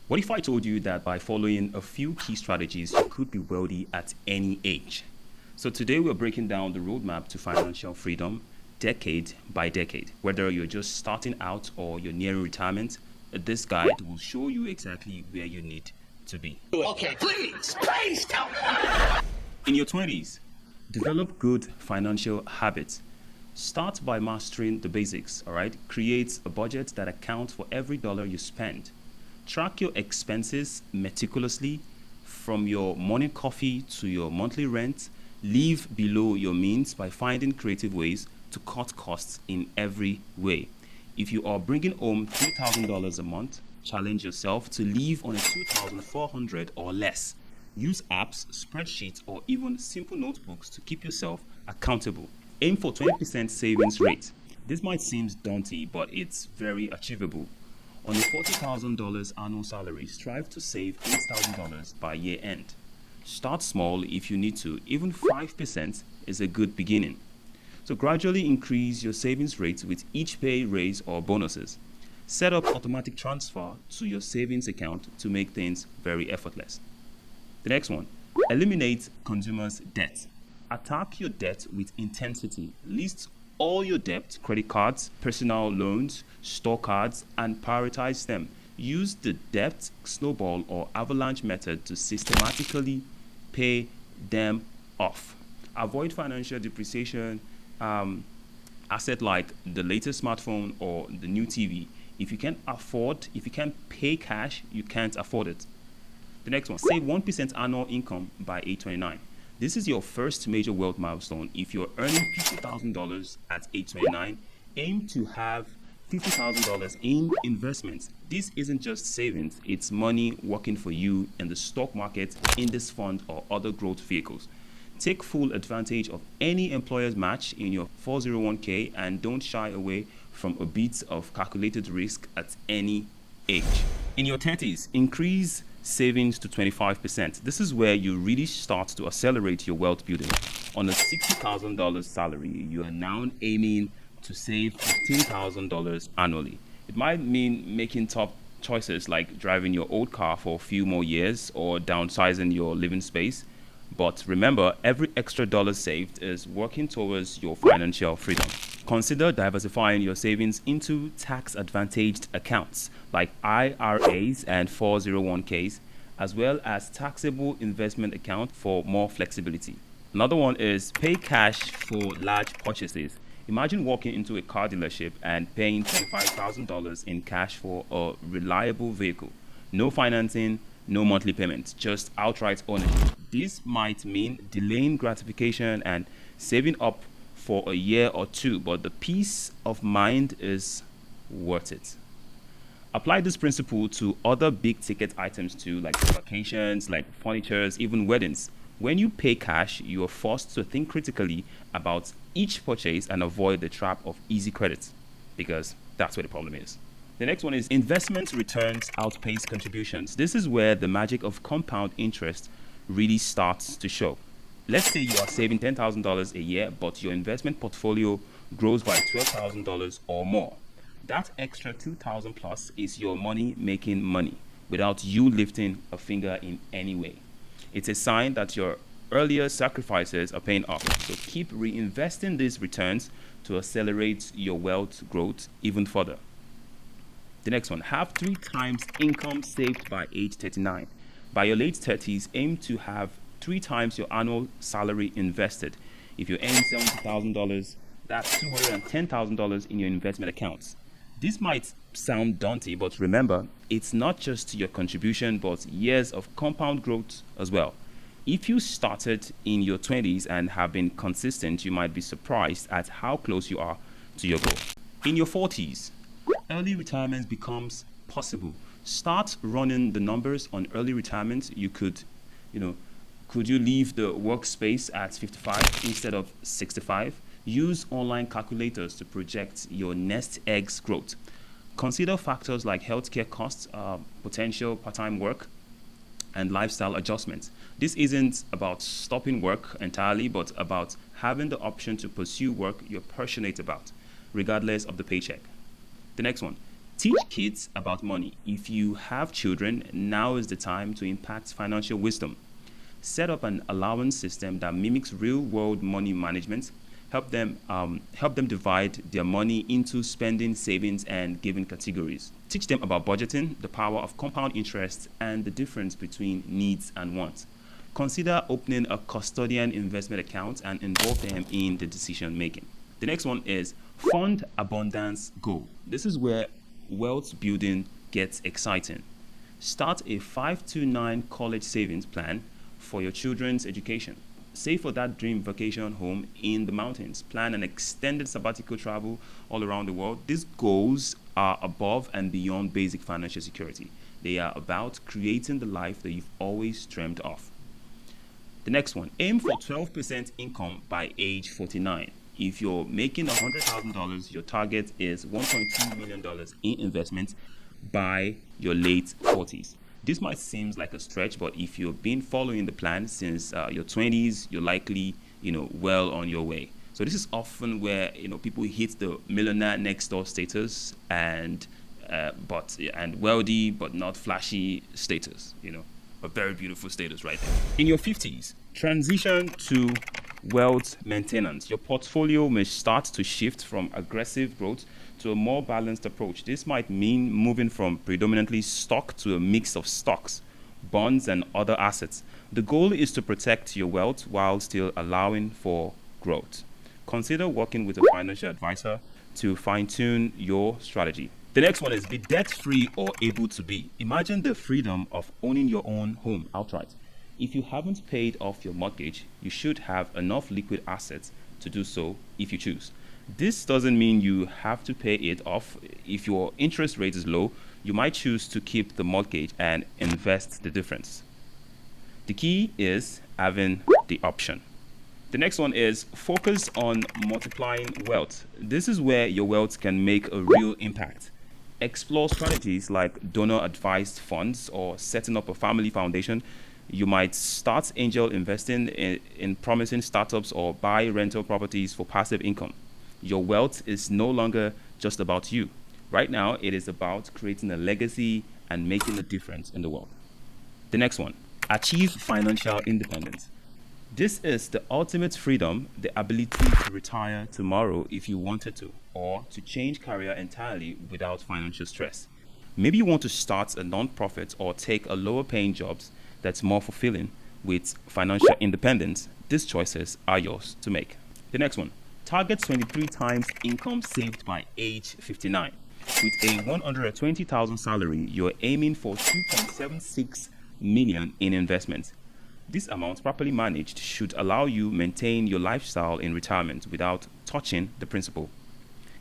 What if I told you that by following a few key strategies, you could be wealthy at any age? So today we're breaking down the roadmap to financial freedom decade by decade. Whether you're just starting out or you're nearing retirement, this guide will show you exactly where you need to be. Okay, please tell me. In your 20s, develop good financial habits. Start by mastering the basics, all right? Create a budget that accounts for every dollar you spend. Track your expenses meticulously from your morning coffee to your monthly rent. Live below your means by finding creative ways to cut costs in every way. If you are bringing home $3,000 a month, challenge yourself to live on a $2,400 or less. Use apps, spreadsheets, or even simple notebooks to keep yourself accountable. Aim for 20% savings rate. This might seem daunting, but it's very achievable. On a $40,000 annual salary, strive to save $8,000 by year end. Start small if you need to. Even 5% is a good beginning. So gradually increase your savings rate with each pay raise or bonuses. Set up automatic transfer to your savings account to make things very effortless. The next one, eliminate consumers' debt. Attack your debt with intensity. List all your debt, credit cards, personal loans, store cards, and prioritize them. Use the debt snowball or avalanche method to systematically pay them off. Avoid financial depreciation, asset like the latest smartphone or the new TV. If you can't pay cash, you can't afford it. The next one, save 1% annual income by age 29. This is your first major wealth milestone. If you're earning $50,000 at age 29, aim to have $50,000 in investments. This isn't just savings, it's money working for you in the stock market, index fund, or other growth vehicles. Take full advantage of any employer's match in your 401k and don't shy away from a bit of calculated risk at any age. In your 30s, increase savings to 25%. This is where you really start to accelerate your wealth building. On a $60,000 salary, you are now aiming to save $15,000 annually. It might mean making tough choices like driving your old car for a few more years or downsizing your living space. But remember, every extra dollar saved is working towards your financial freedom. Consider diversifying your savings into tax-advantaged accounts like IRAs and 401ks, as well as taxable investment accounts for more flexibility. Another one is pay cash for large purchases. Imagine walking into a car dealership and paying $25,000 in cash for a reliable vehicle. No financing, no monthly payments, just outright ownership. This might mean delaying gratification and saving up for a year or two, but the peace of mind is worth it. Apply this principle to other big ticket items too, like vacations, like furniture, even weddings. When you pay cash, you are forced to think critically about each purchase and avoid the trap of easy credit, because that's where the problem is. The next one is investment returns outpace contributions. This is where the magic of compound interest really starts to show. Let's say you are saving $10,000 a year, but your investment portfolio grows by $12,000 or more. That extra $2,000 plus is your money making money without you lifting a finger in any way. It's a sign that your earlier sacrifices are paying off. So keep reinvesting these returns to accelerate your wealth growth even further. The next one, have 3 times income saved by age 39. By your late 30s, aim to have 3 times your annual salary invested. If you're earning $70,000, that's $210,000 in your investment accounts. This might sound daunting, but remember, it's not just your contribution, but years of compound growth as well. If you started in your 20s and have been consistent, you might be surprised at how close you are to your goal. In your 40s, early retirement becomes possible. Start running the numbers on early retirement. Could you leave the workspace at 55 instead of 65? Use online calculators to project your nest egg's growth. Consider factors like healthcare costs, potential part-time work, and lifestyle adjustments. This isn't about stopping work entirely, but about having the option to pursue work you're passionate about, regardless of the paycheck. The next one, Teach kids about money. If you have children, now is the time to impact financial wisdom. Set up an allowance system that mimics real-world money management. Help them divide their money into spending, savings, and giving categories. Teach them about budgeting, the power of compound interest, and the difference between needs and wants. Consider opening a custodian investment account and involve them in the decision making. The next one is fund abundance goal. This is where wealth building gets exciting. Start a 529 college savings plan for your children's education. Save for that dream vacation home in the mountains. Plan an extended sabbatical travel all around the world. These goals are above and beyond basic financial security. They are about creating the life that you've always dreamed of. The next one, aim for 12% income by age 49. If you're making $100,000, your target is $1.2 million in investment by your late 40s. This might seem like a stretch, but if you've been following the plan since your 20s, you're likely, well on your way. So this is often where people hit the millionaire next door status and wealthy but not flashy status. A very beautiful status right there. In your 50s, transition to wealth maintenance. Your portfolio may start to shift from aggressive growth to a more balanced approach. This might mean moving from predominantly stock to a mix of stocks, bonds, and other assets. The goal is to protect your wealth while still allowing for growth. Consider working with a financial advisor to fine-tune your strategy. The next one is be debt-free or able to be. Imagine the freedom of owning your own home outright. If you haven't paid off your mortgage, you should have enough liquid assets to do so if you choose. This doesn't mean you have to pay it off. If your interest rate is low, you might choose to keep the mortgage and invest the difference. The key is having the option. The next one is focus on multiplying wealth. This is where your wealth can make a real impact. Explore strategies like donor-advised funds or setting up a family foundation. You might start angel investing in promising startups or buy rental properties for passive income. Your wealth is no longer just about you. Right now, it is about creating a legacy and making a difference in the world. The next one, achieve financial independence. This is the ultimate freedom, the ability to retire tomorrow if you wanted to, or to change career entirely without financial stress. Maybe you want to start a non-profit or take a lower paying job that's more fulfilling with financial independence. These choices are yours to make. The next one, target 23 times income saved by age 59. With a 120,000 salary, you're aiming for 2.76 million in investment. This amount, properly managed, should allow you maintain your lifestyle in retirement without touching the principal.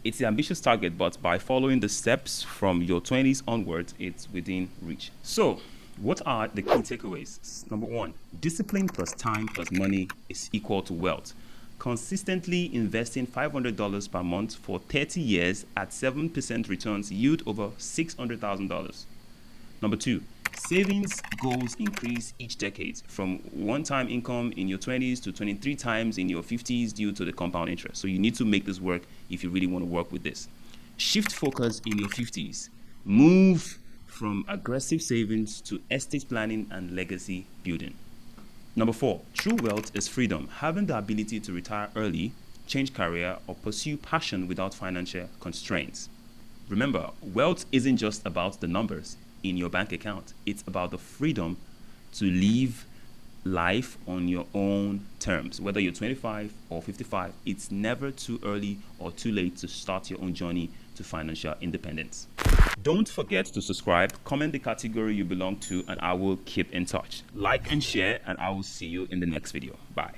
It's an ambitious target, but by following the steps from your 20s onwards, it's within reach. So, what are the key takeaways? Number one, discipline plus time plus money is equal to wealth. Consistently investing $500 per month for 30 years at 7% returns yield over $600,000. Number two, savings goals increase each decade from one-time income in your 20s to 23 times in your 50s due to the compound interest. So you need to make this work if you really want to work with this. Shift focus in your 50s. Move from aggressive savings to estate planning and legacy building. Number four, true wealth is freedom, having the ability to retire early, change career, or pursue passion without financial constraints. Remember, wealth isn't just about the numbers in your bank account. It's about the freedom to live life on your own terms. Whether you're 25 or 55, it's never too early or too late to start your own journey to financial independence. Don't forget to subscribe, comment the category you belong to, and I will keep in touch. Like and share, and I will see you in the next video. Bye.